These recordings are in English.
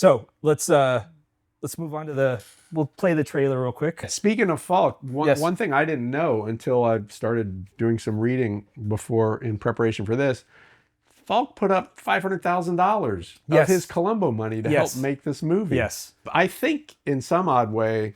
So let's move on to we'll play the trailer real quick. Speaking of Falk, Yes. one thing I didn't know until I started doing some reading in preparation for this, Falk put up $500,000 of his Columbo money to help make this movie. Yes. I think in some odd way,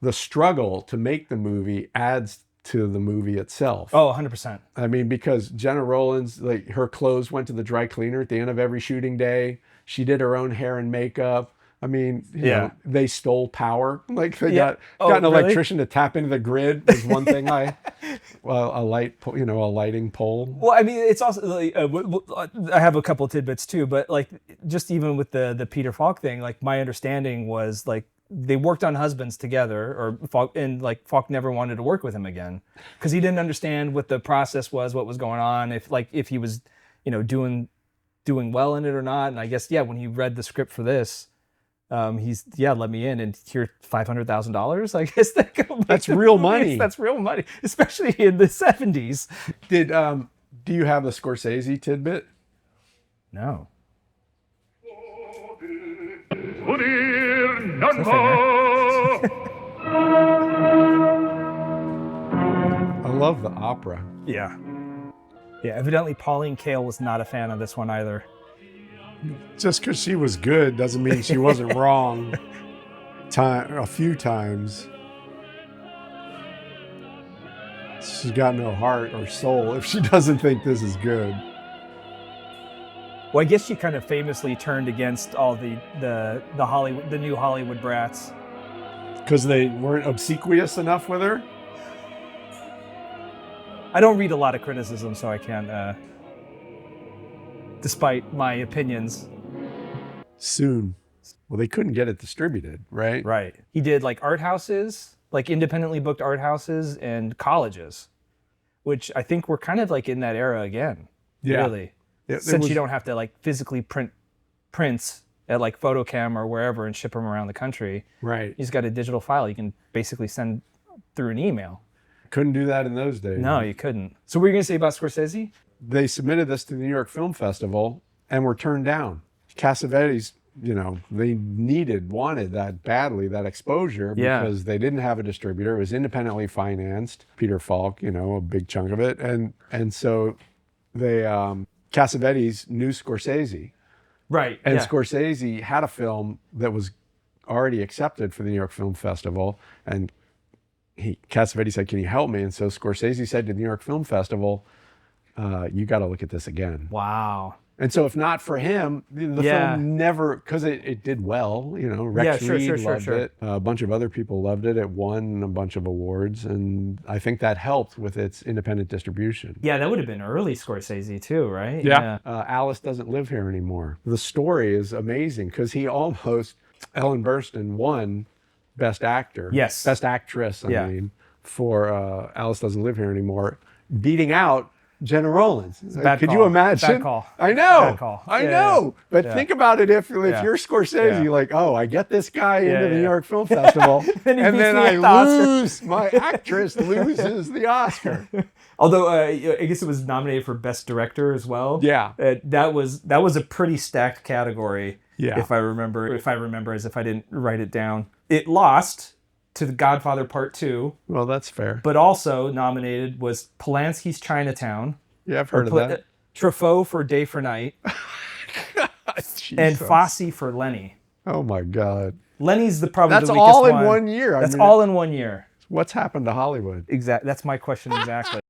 the struggle to make the movie adds to the movie itself. Oh, 100%. I mean, because Jenna Rollins, like, her clothes went to the dry cleaner at the end of every shooting day. She did her own hair and makeup. I mean, you know, they stole power. Like, they got an electrician to tap into the grid was one thing. A lighting pole. Well, I mean, it's also like, I have a couple of tidbits too, but like, just even with the Peter Falk thing, like, my understanding was like they worked on Husbands together, or Falk never wanted to work with him again because he didn't understand what the process was, what was going on, if he was, doing well in it or not. And I guess when he read the script for this. He's let me in, and here $500,000. I guess that's real money. That's real money, especially in the 70s. Do you have the Scorsese tidbit? No. I love the opera. Yeah. Evidently, Pauline Kael was not a fan of this one either. Just because she was good doesn't mean she wasn't wrong. A few times. She's got no heart or soul if she doesn't think this is good. Well, I guess she kind of famously turned against all the new Hollywood brats. Because they weren't obsequious enough with her? I don't read a lot of criticism, so I can't... despite my opinions. Soon. Well, they couldn't get it distributed, right? Right. He did like art houses, like independently booked art houses and colleges, which I think we're kind of like in that era again. Yeah. Really. Since you don't have to like physically print prints at like Photocam or wherever and ship them around the country. Right. You just got a digital file you can basically send through an email. Couldn't do that in those days. No, you couldn't. So what were you going to say about Scorsese? They submitted this to the New York Film Festival and were turned down. Cassavetes, they wanted that badly, that exposure, because they didn't have a distributor. It was independently financed. Peter Falk, a big chunk of it. And so Cassavetes knew Scorsese. Right. And Scorsese had a film that was already accepted for the New York Film Festival. And Cassavetes said, "Can you help me?" And so Scorsese said to the New York Film Festival, "You got to look at this again." Wow. And so if not for him, the film never, because it did well, Rex Reed loved it. A bunch of other people loved it. It won a bunch of awards. And I think that helped with its independent distribution. Yeah, that would have been early Scorsese too, right? Yeah. Alice Doesn't Live Here Anymore. The story is amazing because Ellen Burstyn won Best Actor. Yes. Best Actress, I mean, for Alice Doesn't Live Here Anymore, beating out Jenna Rollins. Could you imagine? Bad call. I know. Bad call. I know. But think about it if you're Scorsese, like, I get this guy into the New York Film Festival, and then I lose, my actress loses the Oscar. Although I guess it was nominated for Best Director as well. Yeah. That was a pretty stacked category. Yeah. If I remember as if I didn't write it down. It lost to The Godfather Part 2. Well, that's fair. But also nominated was Polanski's Chinatown. Yeah, I've heard of that. Truffaut for Day for Night. And Fosse for Lenny. Oh my God. Lenny's probably That's the weakest all in one. one year. That's all in 1 year. What's happened to Hollywood? Exactly. That's my question exactly.